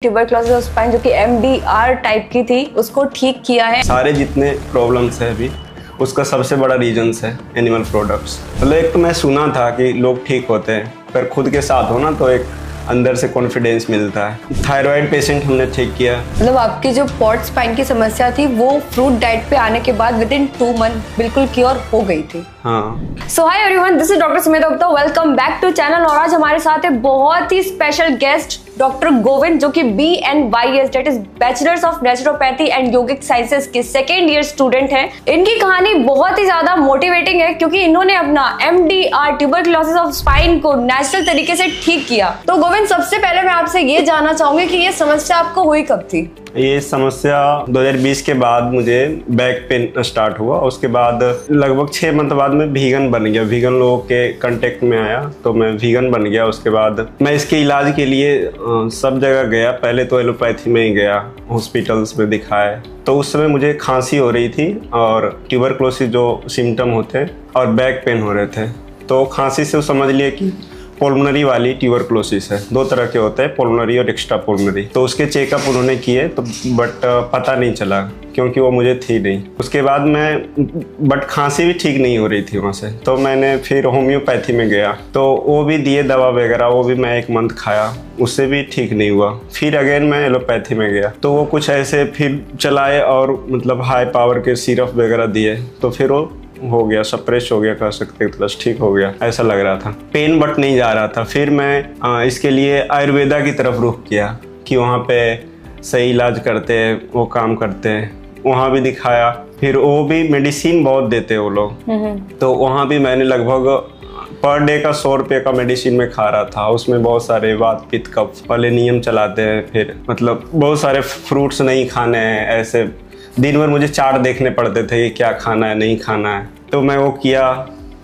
Tuberculosis of spine जो कि MDR type की थी उसको ठीक किया है। सारे जितने प्रॉब्लम्स है अभी उसका सबसे बड़ा रीजंस है एनिमल प्रोडक्ट्स। मतलब एक तो मैं सुना था कि लोग ठीक होते हैं पर खुद के साथ हो ना तो एक अंदर से कॉन्फिडेंस मिलता है। थायराइड पेशेंट हमने ठीक किया। मतलब आपकी जो पॉट स्पाइन की समस्या थी वो फ्रूट डाइट पे आने के बाद विदिन 2 मंथ बिल्कुल क्योर हो गई थी। हाँ। So hi everyone, this is doctor Sumit Gupta. Welcome back to channel. और आज हमारे साथ है बहुत ही स्पेशल गेस्ट डॉक्टर गोविंद जो कि BNYS that is bachelors of naturopathy and yogic sciences के सेकेंड ईयर स्टूडेंट हैं। इनकी कहानी बहुत ही ज्यादा मोटिवेटिंग है क्योंकि इन्होंने अपना MDR ट्यूबरक्लोसिस ऑफ स्पाइन को नेचुरल तरीके से ठीक किया। तो गोविंद, सबसे पहले मैं आपसे ये जानना चाहूंगी कि ये समस्या आपको हुई कब थी? ये समस्या 2020 के बाद मुझे बैक पेन स्टार्ट हुआ। उसके बाद लगभग 6 मंथ बाद मैं वीगन बन गया। वीगन लोगों के कांटेक्ट में आया तो मैं वीगन बन गया। उसके बाद मैं इसके इलाज के लिए सब जगह गया। पहले तो एलोपैथी में ही गया, हॉस्पिटल्स में दिखाए। तो उस समय मुझे खांसी हो रही थी और ट्यूबरक्लोसिस जो सिम्टम होते हैं और बैक पेन हो रहे थे। तो खांसी से समझ लिए कि पुल्मोनरी वाली ट्यूबरक्लोसिस है। 2 तरह के होते हैं, पुल्मोनरी और एक्स्ट्रा पुल्मोनरी। तो उसके चेकअप उन्होंने किए तो बट पता नहीं चला क्योंकि वो मुझे थी नहीं। उसके बाद बट खांसी भी ठीक नहीं हो रही थी वहाँ से। तो मैंने फिर होम्योपैथी में गया तो वो भी दिए दवा वगैरह, वो भी मैं 1 मंथ खाया, उससे भी ठीक नहीं हुआ। फिर अगेन मैं एलोपैथी में गया तो वो कुछ ऐसे फिर चलाए और मतलब हाई पावर के सिरप वगैरह दिए तो फिर वो हो गया, सप्रेस हो गया कह सकते, प्लस ठीक हो गया ऐसा लग रहा था। पेन बट नहीं जा रहा था। फिर मैं इसके लिए आयुर्वेदा की तरफ रुख किया कि वहाँ पे सही इलाज करते हैं, वो काम करते हैं। वहाँ भी दिखाया। फिर वो भी मेडिसिन बहुत देते हैं वो लोग। तो वहाँ भी मैंने लगभग पर डे का 100 रुपये का मेडिसिन में खा रहा था। उसमें बहुत सारे वात पित्त कफ वाले नियम चलाते हैं। फिर मतलब बहुत सारे फ्रूट्स नहीं खाने हैं। ऐसे दिन भर मुझे चार्ट देखने पड़ते थे कि क्या खाना है नहीं खाना है। तो मैं वो किया।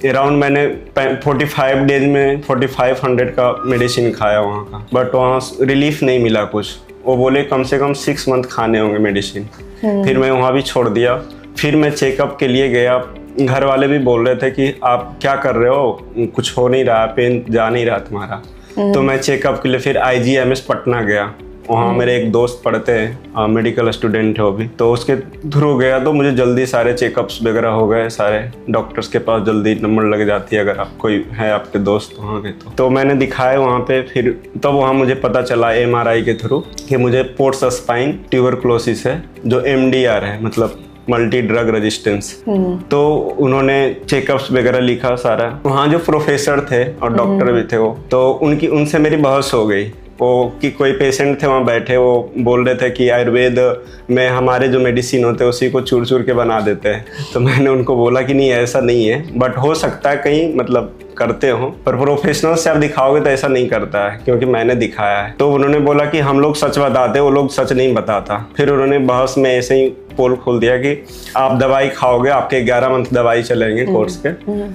अराउंड मैंने 45 डेज में 4500 का मेडिसिन खाया वहाँ का। बट वहाँ रिलीफ नहीं मिला कुछ। वो बोले कम से कम 6 मंथ खाने होंगे मेडिसिन। फिर मैं वहाँ भी छोड़ दिया। फिर मैं चेकअप के लिए गया। घर वाले भी बोल रहे थे कि आप क्या कर रहे हो, कुछ हो नहीं रहा, पेन जा नहीं रहा तुम्हारा। तो मैं चेकअप के लिए फिर IGMS पटना गया। वहाँ मेरे एक दोस्त पढ़ते हैं, मेडिकल स्टूडेंट है वो भी। तो उसके थ्रू गया तो मुझे जल्दी सारे चेकअप्स वगैरह हो गए। सारे डॉक्टर्स के पास जल्दी नंबर लग जाती है अगर आप कोई है आपके दोस्त वहाँ के। तो मैंने दिखाए वहाँ पे। फिर तब वहाँ मुझे पता चला MRI के थ्रू कि मुझे पोर्ट स्पाइन ट्यूबरक्लोसिस है जो MDR है, मतलब मल्टी ड्रग रेजिस्टेंस। तो उन्होंने चेकअप्स वगैरह लिखा सारा। वहाँ जो प्रोफेसर थे और डॉक्टर भी थे वो, तो उनसे मेरी बहस हो गई। वो कि कोई पेशेंट थे वहाँ बैठे, वो बोल रहे थे कि आयुर्वेद में हमारे जो मेडिसिन होते हैं उसी को चूर चूर के बना देते हैं। तो मैंने उनको बोला कि नहीं ऐसा नहीं है, बट हो सकता है कहीं मतलब करते हो, पर प्रोफेशनल से आप दिखाओगे तो ऐसा नहीं करता है क्योंकि मैंने दिखाया है। तो उन्होंने बोला कि हम लोग सच बताते, वो लोग सच नहीं बताता। फिर उन्होंने बहस में ऐसे ही पोल खोल दिया कि आप दवाई खाओगे, आपके 11 मंथ दवाई चलेंगे कोर्स के,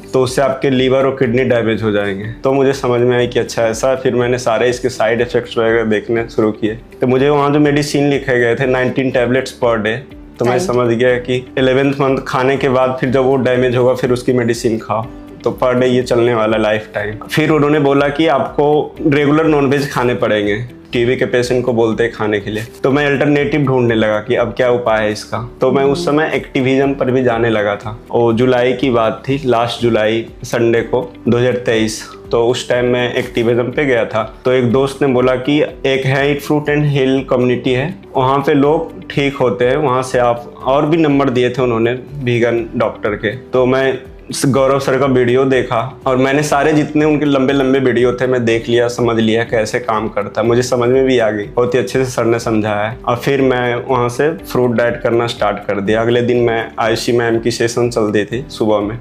तो उससे आपके लीवर और किडनी डैमेज हो जाएंगे। तो मुझे समझ में आई कि अच्छा ऐसा। फिर मैंने सारे इसके साइड इफेक्ट्स वगैरह देखने शुरू किए। तो मुझे वहाँ जो मेडिसिन लिखे गए थे 19 टैबलेट्स पर डे, तो मैं समझ गया कि 11th मंथ खाने के बाद फिर जब वो डैमेज होगा फिर उसकी मेडिसिन खाओ, तो पर डे ये चलने वाला लाइफ टाइम। फिर उन्होंने बोला कि आपको रेगुलर नॉनवेज खाने पड़ेंगे, टीबी के पेशेंट को बोलते हैं खाने के लिए। तो मैं अल्टरनेटिव ढूंढने लगा कि अब क्या उपाय है इसका। तो मैं उस समय एक्टिविज्म पर भी जाने लगा था। वो जुलाई की बात थी, लास्ट जुलाई संडे को 2023। तो उस टाइम मैं एक्टिविज्म पे गया था। तो एक दोस्त ने बोला कि एक है eat fruit and heal community है, वहाँ पे लोग ठीक होते हैं, वहाँ से आप, और भी नंबर दिए थे उन्होंने वीगन डॉक्टर के। तो मैं गौरव सर का वीडियो देखा और मैंने सारे जितने उनके लंबे लंबे वीडियो थे मैं देख लिया, समझ लिया कैसे काम करता है। मुझे समझ में भी आ गई, बहुत ही अच्छे से सर ने समझाया। और फिर मैं वहाँ से फ्रूट डाइट करना स्टार्ट कर दिया। अगले दिन मैं आयुषी मैम की सेशन चलती थी सुबह में।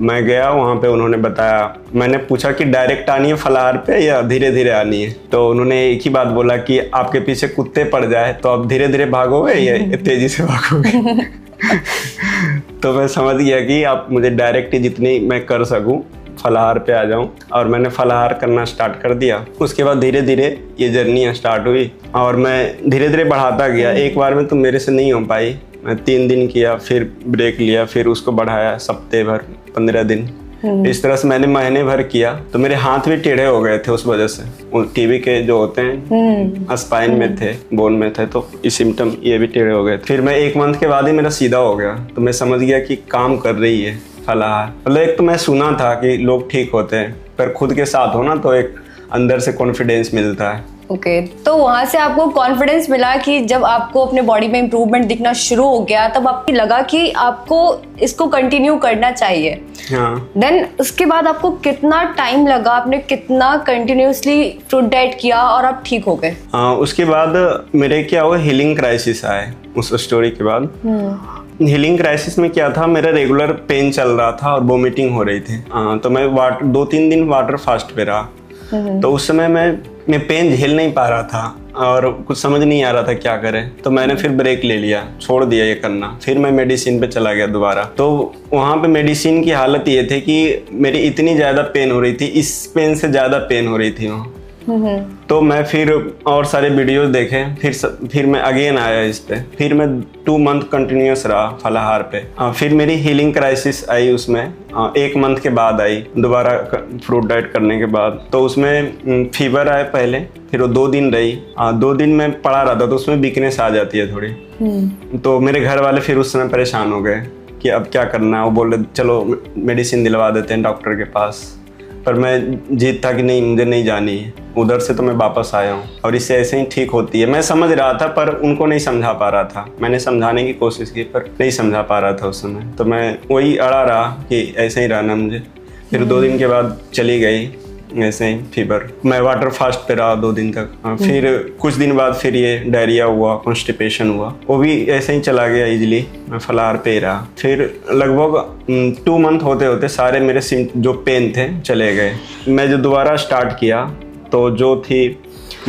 मैं गया वहाँ पे, उन्होंने बताया, मैंने पूछा कि डायरेक्ट आनी है फलाहार पे या धीरे धीरे आनी है। तो उन्होंने एक ही बात बोला कि आपके पीछे कुत्ते पड़ जाए तो आप धीरे धीरे भागोगे या तेजी से भागोगे। तो मैं समझ गया कि आप मुझे डायरेक्ट ही जितनी मैं कर सकूं फलाहार पे आ जाऊं। और मैंने फलाहार करना स्टार्ट कर दिया। उसके बाद धीरे धीरे ये जर्नी स्टार्ट हुई और मैं धीरे धीरे बढ़ाता गया। एक बार में तो मेरे से नहीं हो पाई। मैं 3 दिन किया, फिर ब्रेक लिया, फिर उसको बढ़ाया, हफ्ते भर 15 दिन, इस तरह से मैंने महीने भर किया तो मेरे हाथ भी टेढ़े हो गए थे उस वजह से। टीबी के जो होते हैं स्पाइन में थे, बोन में थे, तो ये सिम्टम ये भी टेढ़े हो गए। फिर मैं 1 मंथ के बाद ही मेरा सीधा हो गया, तो मैं समझ गया कि काम कर रही है फलाहार। मतलब एक तो मैं सुना था कि लोग ठीक होते हैं, पर खुद के साथ हो ना तो एक अंदर से कॉन्फिडेंस मिलता है। ओके, तो वहां से आपको कॉन्फिडेंस मिला कि जब आपको अपने बॉडी में इम्प्रूवमेंट दिखना शुरू हो गया तब आपको लगा कि आपको इसको कंटिन्यू करना चाहिए। हाँ। देन उसके बाद आपको कितना टाइम लगा, आपने कितना कंटिन्यूसली फ्रूट डाइट किया और आप ठीक हो गए? उसके बाद मेरे क्या हुआ, हीलिंग क्राइसिस आए उस स्टोरी के बाद। हीलिंग क्राइसिस में क्या था, मेरा रेगुलर पेन चल रहा था और वोमिटिंग हो रही थी। तो मैं 2-3 दिन वाटर फास्ट पे रहा। तो उस समय मैं पेन झेल नहीं पा रहा था और कुछ समझ नहीं आ रहा था क्या करें। तो मैंने फिर ब्रेक ले लिया, छोड़ दिया ये करना। फिर मैं मेडिसिन पे चला गया दोबारा। तो वहाँ पे मेडिसिन की हालत ये थी कि मेरी इतनी ज़्यादा पेन हो रही थी, इस पेन से ज़्यादा पेन हो रही थी वहाँ। तो मैं फिर और सारे वीडियोस देखे, फिर मैं अगेन आया इस पे। फिर मैं 2 मंथ कंटिन्यूस रहा फलाहार पे। फिर मेरी हीलिंग क्राइसिस आई, उसमें 1 मंथ के बाद आई दोबारा फ्रूट डाइट करने के बाद। तो उसमें फीवर आए पहले, फिर वो 2 दिन रही। 2 दिन में पड़ा रहा था तो उसमें वीकनेस आ जाती है थोड़ी। तो मेरे घर वाले फिर उस समय परेशान हो गए कि अब क्या करना है। वो बोल रहे चलो मेडिसिन दिलवा देते हैं डॉक्टर के पास। पर मैं जीत था कि नहीं, मुझे नहीं जानी है उधर से। तो मैं वापस आया हूँ और इससे ऐसे ही ठीक होती है। मैं समझ रहा था पर उनको नहीं समझा पा रहा था। मैंने समझाने की कोशिश की पर नहीं समझा पा रहा था उस समय। तो मैं वही अड़ा रहा कि ऐसे ही रहना मुझे। फिर 2 दिन के बाद चली गई ऐसे ही फीवर। मैं वाटर फास्ट पे रहा 2 दिन तक। फिर कुछ दिन बाद फिर ये डायरिया हुआ, कॉन्स्टिपेशन हुआ, वो भी ऐसे ही चला गया इजीली। मैं फलाहार पे ही रहा। फिर लगभग 2 मंथ होते होते सारे मेरे जो पेन थे चले गए। मैं जो दोबारा स्टार्ट किया तो जो थी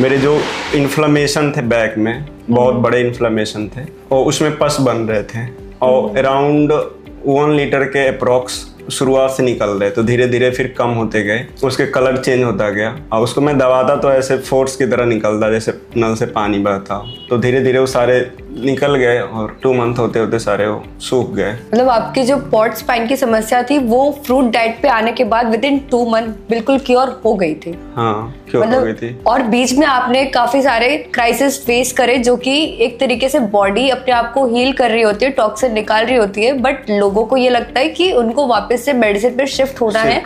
मेरे जो इन्फ्लेमेशन थे बैक में, बहुत बड़े इन्फ्लेमेशन थे और उसमें पस बन रहे थे और अराउंड 1 लीटर के अप्रॉक्स शुरुआत से निकल रहे। तो धीरे धीरे फिर कम होते गए, उसके कलर चेंज होता गया और उसको मैं दबाता तो ऐसे फोर्स की तरह निकलता जैसे नल से पानी बहता हो। तो धीरे धीरे वो सारे निकल गए और 2 मंथ होते होते सारे वो सूख गए। मतलब आपकी जो पॉट स्पाइन की समस्या थी वो फ्रूट डाइट पे आने के बाद विदिन 2 मंथ बिल्कुल क्योर हो गई थी? हाँ, क्योर हो गई थी। और बीच में आपने काफी सारे क्राइसिस फेस करे जो कि एक तरीके से बॉडी अपने आप को हील कर रही होती है, टॉक्सिन निकाल रही होती है, बट लोगों को ये लगता है कि उनको वापस से मेडिसिन पे शिफ्ट होना है।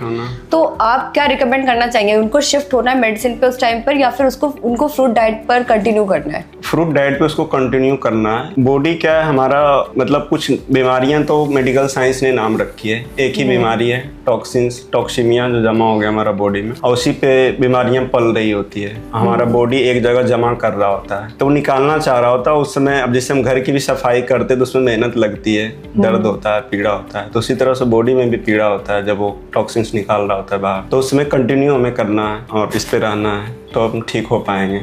तो आप क्या रिकमेंड करना चाहेंगे? उनको शिफ्ट होना है मेडिसिन पे उस टाइम पर या फिर उनको फ्रूट डाइट पर कंटिन्यू करना है? फ्रूट डाइट पे उसको कंटिन्यू करना है। बॉडी क्या है हमारा, मतलब कुछ बीमारियां तो मेडिकल साइंस ने नाम रखी है। एक ही बीमारी है टॉक्सीमिया, जो जमा हो गया हमारा बॉडी में और उसी पे बीमारियां पल रही होती है। हमारा बॉडी एक जगह जमा कर रहा होता है तो वो निकालना चाह रहा होता है उस समय। अब जैसे हम घर की भी सफाई करते तो उसमें मेहनत लगती है, दर्द होता है, पीड़ा होता है। तो उसी तरह से बॉडी में भी पीड़ा होता है जब वो टॉक्सिन्स निकाल रहा होता है बाहर। तो उसमें कंटिन्यू हमें करना है और इस पे रहना है तो हम ठीक हो पाएंगे।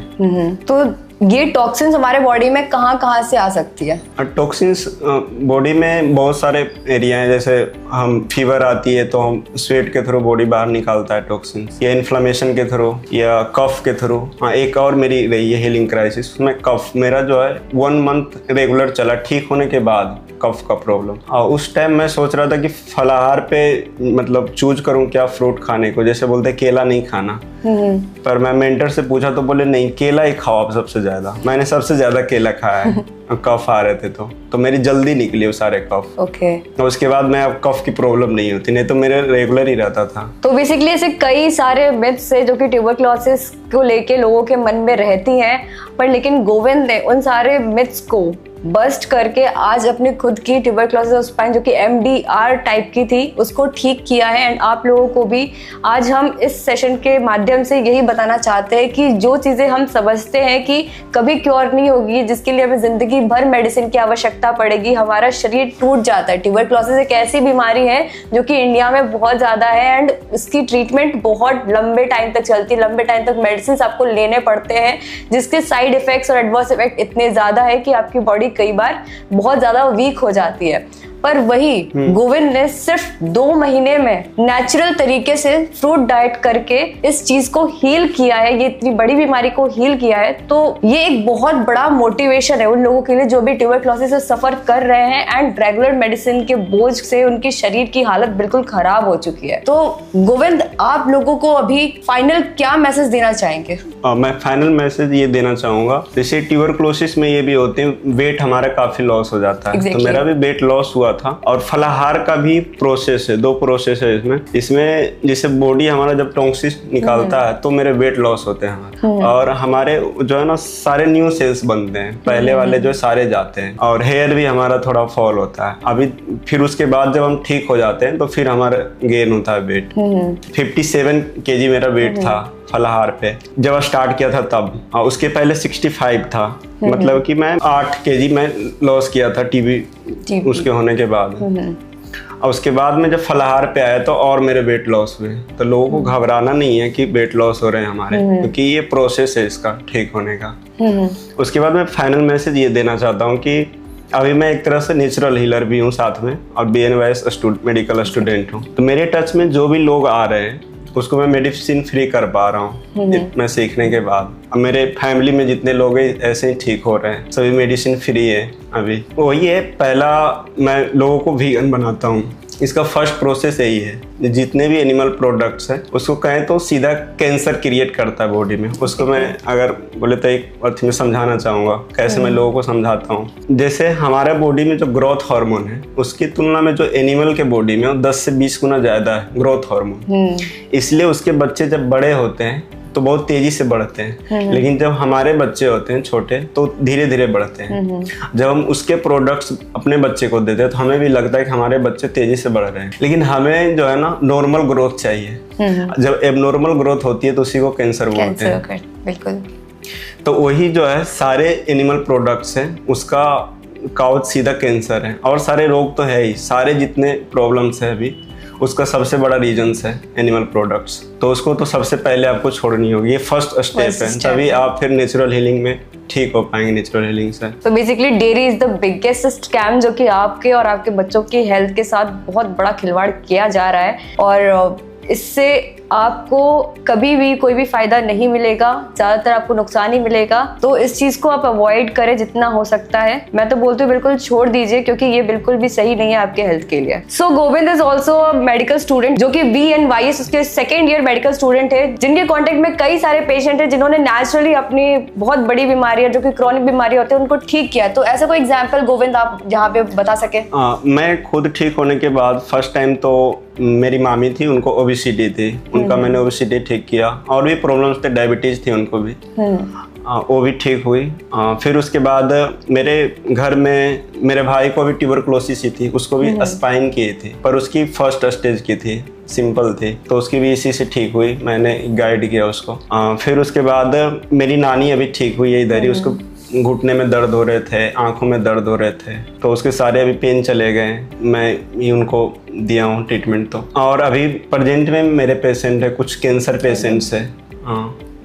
तो ये टॉक्सिन्स हमारे बॉडी में कहाँ से आ सकती है? टॉक्सिन्स बॉडी में बहुत सारे एरिया हैं। जैसे हम फीवर आती है तो हम स्वेट के थ्रू बॉडी बाहर निकालता है टॉक्सिन्स, या इन्फ्लेमेशन के थ्रू या कफ के थ्रू। हाँ, एक और मेरी रही है हीलिंग क्राइसिस, उसमें कफ मेरा जो है 1 मंथ रेगुलर चला ठीक होने के बाद कफ का प्रॉब्लम। और उस टाइम मैं सोच रहा था कि फलाहार पे मतलब चूज करूं क्या फ्रूट खाने को। जैसे बोलते केला नहीं खाना, पर मैं मेंटर से पूछा तो बोले नहीं, केला ही खाओ आप सबसे ज्यादा। मैंने सबसे ज्यादा केला खाया है। कफ आ रहे थे तो मेरी जल्दी निकली वो सारे कफ। ओके। तो उसके बाद मैं अब कफ की प्रॉब्लम नहीं होती, नहीं तो मेरे रेगुलर ही रहता था। तो बेसिकली ऐसे कई सारे मिथ्स है जो कि ट्यूबरक्लोसिस को लेके लोगों के मन में रहती हैं, पर लेकिन गोविंद ने उन सारे मिथ्स को बस्ट करके आज अपनी खुद की ट्यूबरक्लोसिस ऑफ स्पाइन जो कि MDR टाइप की थी उसको ठीक किया है। एंड आप लोगों को भी आज हम इस सेशन के माध्यम से यही बताना चाहते हैं कि जो चीज़ें हम समझते हैं कि कभी क्योर नहीं होगी, जिसके लिए हमें जिंदगी भर मेडिसिन की आवश्यकता पड़ेगी, हमारा शरीर टूट जाता है। ट्यूबरक्लोसिस एक ऐसी बीमारी है जो कि इंडिया में बहुत ज़्यादा है एंड इसकी ट्रीटमेंट बहुत लंबे टाइम तक चलती है। लंबे टाइम तक मेडिसिन आपको लेने पड़ते हैं जिसके साइड इफेक्ट्स और एडवर्स इफेक्ट इतने ज़्यादा है कि आपकी बॉडी कई बार बहुत ज़्यादा वीक हो जाती है। पर वही गोविंद ने सिर्फ 2 महीने में नेचुरल तरीके से फ्रूट डाइट करके इस चीज को हील किया है, ये इतनी बड़ी बीमारी को हील किया है। तो ये एक बहुत बड़ा मोटिवेशन है उन लोगों के लिए जो भी ट्यूबरक्लोसिस से सफर कर रहे हैं एंड रेगुलर मेडिसिन के बोझ से उनके शरीर की हालत बिल्कुल खराब हो चुकी है। तो गोविंद, आप लोगों को अभी फाइनल क्या मैसेज देना चाहेंगे? मैं फाइनल मैसेज ये देना चाहूंगा, जैसे ट्यूबरक्लोसिस में ये भी होते हैं, वेट हमारा काफी लॉस हो जाता है। तो मेरा भी वेट लॉस हुआ था। और फलाहार का भी प्रोसेस है, 2 प्रोसेस है इसमें जैसे बॉडी हमारा जब टॉक्सिस निकालता है तो मेरे वेट लॉस होते हैं हमारे, और हमारे जो है ना सारे न्यू सेल्स बनते हैं, पहले वाले जो सारे जाते हैं, और हेयर भी हमारा थोड़ा फॉल होता है। अभी फिर उसके बाद जब हम ठीक हो जाते हैं तो फिर हमारा गेन होता है वेट। 57 kg मेरा वेट था फलाहार पे जब स्टार्ट किया था तब, और उसके पहले 65 था। मतलब कि मैं 8 kg मैं लॉस किया था टीबी उसके होने के बाद। और उसके बाद में जब फलाहार पे आया तो और मेरे वेट लॉस हुए। तो लोगों को घबराना नहीं है कि वेट लॉस हो रहे हैं हमारे, क्योंकि ये प्रोसेस है इसका ठीक होने का। उसके बाद मैं फाइनल मैसेज ये देना चाहता हूँ कि अभी मैं एक तरह से नेचुरल हीलर भी हूँ साथ में, और BNYS मेडिकल स्टूडेंट हूँ। तो मेरे टच में जो भी लोग आ रहे हैं उसको मैं मेडिसिन फ्री कर पा रहा हूँ मैं सीखने के बाद। अब मेरे फैमिली में जितने लोग हैं ऐसे ही ठीक हो रहे हैं, सभी मेडिसिन फ्री है। अभी वही है, पहला मैं लोगों को वीगन बनाता हूँ। इसका फर्स्ट प्रोसेस यही है, जितने भी एनिमल प्रोडक्ट्स हैं उसको कहें तो सीधा कैंसर क्रिएट करता है बॉडी में। उसको मैं अगर बोले तो एक अर्थ में समझाना चाहूँगा, कैसे मैं लोगों को समझाता हूँ। जैसे हमारे बॉडी में जो ग्रोथ हार्मोन है उसकी तुलना में जो एनिमल के बॉडी में 10 से 20 गुना ज़्यादा है ग्रोथ हार्मोन। इसलिए उसके बच्चे जब बड़े होते हैं तो बहुत तेजी से बढ़ते हैं, लेकिन जब हमारे बच्चे होते हैं छोटे तो धीरे धीरे बढ़ते हैं। जब हम उसके प्रोडक्ट्स अपने बच्चे को देते हैं तो हमें भी लगता है कि हमारे बच्चे तेजी से बढ़ रहे हैं, लेकिन हमें जो है ना नॉर्मल ग्रोथ चाहिए। जब एबनॉर्मल ग्रोथ होती है तो उसी को कैंसर बोलते हैं। बिल्कुल। तो वही जो है सारे एनिमल प्रोडक्ट्स हैं उसका काउच सीधा कैंसर है, और सारे रोग तो है ही, सारे जितने प्रॉब्लम्स है अभी उसका सबसे बड़ा रीजंस है एनिमल प्रोडक्ट्स। तो उसको तो सबसे पहले आपको छोड़नी होगी, ये फर्स्ट स्टेप है, तभी आप फिर नेचुरल हीलिंग में ठीक हो पाएंगे नेचुरल हीलिंग से। तो basically dairy is the biggest scam जो कि आपके और आपके बच्चों की हेल्थ के साथ बहुत बड़ा खिलवाड़ किया जा रहा है, और इससे आपको कभी भी कोई भी फायदा नहीं मिलेगा, ज्यादातर आपको नुकसान ही मिलेगा। तो इस चीज को आप अवॉइड करें जितना हो सकता है। मैं तो बोलती हूँ बिल्कुल छोड़ दीजिए, क्योंकि ये बिल्कुल भी सही नहीं है आपके हेल्थ के लिए। So Govind is also a medical student जो कि BNYS उसके 2nd ईयर मेडिकल स्टूडेंट है, जिनके कॉन्टेक्ट में कई सारे पेशेंट है जिन्होंने नेचुरली अपनी बहुत बड़ी बीमारियां जो कि क्रॉनिक बीमारी होती है उनको ठीक किया। तो ऐसा कोई एग्जाम्पल गोविंद आप यहाँ पे बता सके? मैं खुद ठीक होने के बाद फर्स्ट टाइम तो मेरी मामी थी, उनको ओबेसिटी थी, उनका मैंने ओबेसिटी ठीक किया, और भी प्रॉब्लम्स थे, डायबिटीज थी उनको भी, वो भी ठीक हुई। फिर उसके बाद मेरे घर में मेरे भाई को भी ट्यूबरक्लोसिस थी, उसको भी स्पाइन की थी, पर उसकी फर्स्ट स्टेज की थी, सिंपल थी, तो उसकी भी इसी से ठीक हुई, मैंने गाइड किया उसको। फिर उसके बाद मेरी नानी अभी ठीक हुई है इधर ही, उसको घुटने में दर्द हो रहे थे, आंखों में दर्द हो रहे थे, तो उसके सारे अभी पेन चले गए, मैं ही उनको दिया हूँ ट्रीटमेंट। तो और अभी प्रेजेंट में मेरे पेशेंट है, कुछ कैंसर पेशेंट्स है,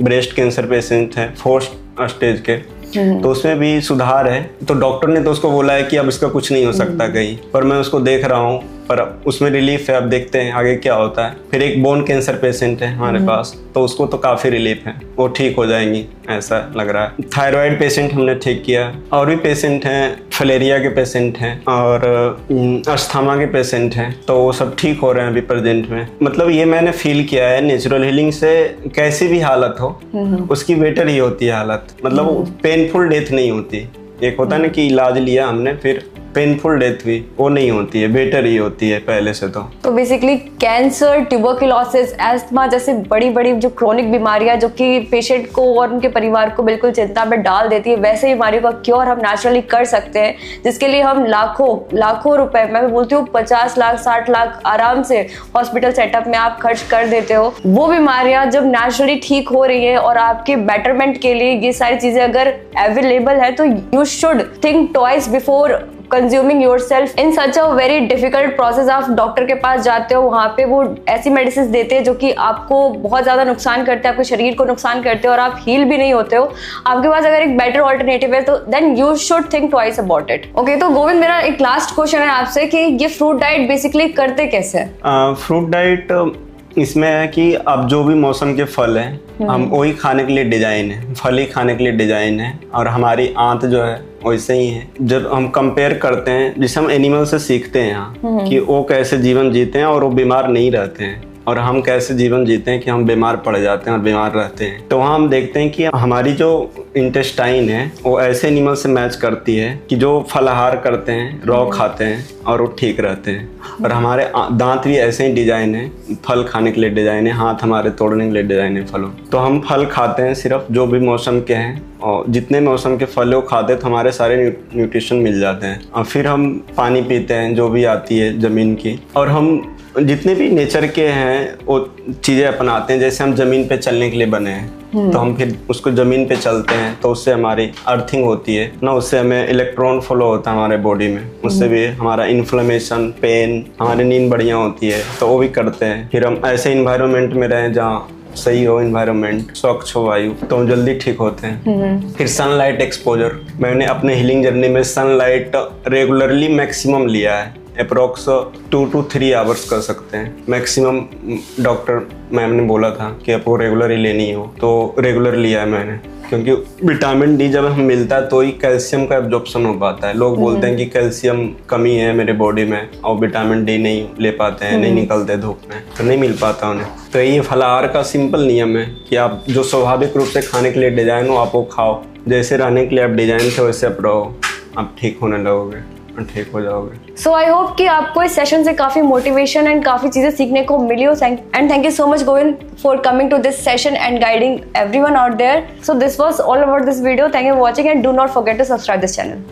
ब्रेस्ट कैंसर पेशेंट है 4th स्टेज के, तो उसमें भी सुधार है। तो डॉक्टर ने तो उसको बोला है कि अब इसका कुछ नहीं हो सकता कहीं, पर मैं उसको देख रहा हूँ, पर उसमें रिलीफ है, अब देखते हैं आगे क्या होता है। फिर एक बोन कैंसर पेशेंट है हमारे पास, तो उसको तो काफ़ी रिलीफ है, वो ठीक हो जाएंगी ऐसा लग रहा है। थायराइड पेशेंट हमने ठीक किया, और भी पेशेंट हैं, फलेरिया के पेशेंट हैं, और अस्थमा के पेशेंट हैं, तो वो सब ठीक हो रहे हैं अभी प्रेजेंट में। मतलब ये मैंने फील किया है नेचुरल हीलिंग से कैसी भी हालत हो उसकी बेटर ही होती है हालत, मतलब पेनफुल डेथ नहीं होती। एक होता है ना कि इलाज लिया हमने फिर पेनफुल डेथ हुई, वो नहीं होती है, बेटर ही होती है पहले से। तो बेसिकली कैंसर, ट्यूबरक्लोसिस, एस्थमा जैसे बड़ी बड़ी जो क्रोनिक बीमारियां जो कि पेशेंट को और उनके परिवार को बिल्कुल चिंता में डाल देती है, वैसे बीमारियों का क्योर हम नेचुरली कर सकते हैं, जिसके लिए हम लाखों रुपए, मैं बोलती हूँ 50 लाख 60 लाख आराम से हॉस्पिटल सेटअप में आप खर्च कर देते हो। वो बीमारियां जब नेचुरली ठीक हो रही है और आपके बेटरमेंट के लिए ये सारी चीजें अगर अवेलेबल है, तो you should think twice before consuming yourself in such a very difficult process. आप डॉक्टर के पास जाते हो, वहाँ पे वो ऐसी मेडिसिन देते हैं जो कि आपको बहुत ज्यादा नुकसान करते हैं, आपके शरीर को नुकसान करते हैं और आप हील भी नहीं होते हो। आपके पास अगर एक बेटर ऑल्टरनेटिव है तो then you should think twice about it. Okay, तो गोविंद मेरा एक लास्ट क्वेश्चन है आपसे कि ये फ्रूट डाइट बेसिकली करते कैसे? फ्रूट डाइट इसमें है कि अब जो भी मौसम के फल हैं हम वही खाने के लिए डिजाइन है, फल ही खाने के लिए डिजाइन है, और हमारी आंत जो है वैसे ही है। जब हम कंपेयर करते हैं, जिसे हम एनिमल से सीखते हैं यहाँ कि वो कैसे जीवन जीते हैं और वो बीमार नहीं रहते हैं, और हम कैसे जीवन जीते हैं कि हम बीमार पड़ जाते हैं और बीमार रहते हैं। तो वहाँ हम देखते हैं कि हमारी जो इंटेस्टाइन है वो ऐसे एनिमल से मैच करती है कि जो फलाहार करते हैं, रॉ खाते हैं और वो ठीक रहते हैं। और हमारे दांत भी ऐसे ही डिजाइन है, फल खाने के लिए डिजाइन है, हाथ हमारे तोड़ने के लिए डिजाइन है फलों। तो हम फल खाते हैं सिर्फ जो भी मौसम के हैं, और जितने मौसम के फल वो खाते हैं तो हमारे सारे न्यूट्रिशन मिल जाते हैं। और फिर हम पानी पीते हैं जो भी आती है ज़मीन की, और हम जितने भी नेचर के हैं वो चीज़ें अपनाते हैं। जैसे हम ज़मीन पे चलने के लिए बने हैं तो हम फिर उसको ज़मीन पे चलते हैं तो उससे हमारी अर्थिंग होती है ना, उससे हमें इलेक्ट्रॉन फ्लो होता है हमारे बॉडी में, उससे भी हमारा इन्फ्लेमेशन, पेन, हमारी नींद बढ़िया होती है, तो वो भी करते हैं। फिर हम ऐसे इन्वायरमेंट में रहें जहाँ सही हो इन्वायरमेंट, स्वच्छ हो वायु, तो हम जल्दी ठीक होते हैं। फिर सनलाइट एक्सपोजर, मैंने अपने हीलिंग जर्नी में सनलाइट रेगुलरली मैक्सिमम लिया है, अप्रोक्स 2 to 3 आवर्स कर सकते हैं मैक्सिमम। डॉक्टर मैम ने बोला था कि आपको रेगुलर ही लेनी हो, तो रेगुलर लिया है मैंने, क्योंकि विटामिन डी जब हमें मिलता है तो ही कैल्शियम का एब्जॉर्प्शन हो पाता है। लोग बोलते हैं कि कैल्शियम कमी है मेरे बॉडी में और विटामिन डी नहीं ले पाते हैं, नहीं निकलते धूप में, तो नहीं मिल पाता उन्हें। तो ये फलाहार का सिंपल नियम है कि आप जो स्वाभाविक रूप से खाने के लिए डिजाइन हो आप वो खाओ, जैसे रहने के लिए आप डिजाइन थे वैसे आप रहो, आप ठीक होने लगोगे, ठीक हो जाओगे। सो आई होप कि आपको इस सेशन से काफी मोटिवेशन एंड काफी चीजें सीखने को मिली हो। And thank you so much Govind for coming to this session and guiding everyone out there. So this was all about this video. Thank you for watching and do not forget to subscribe this channel.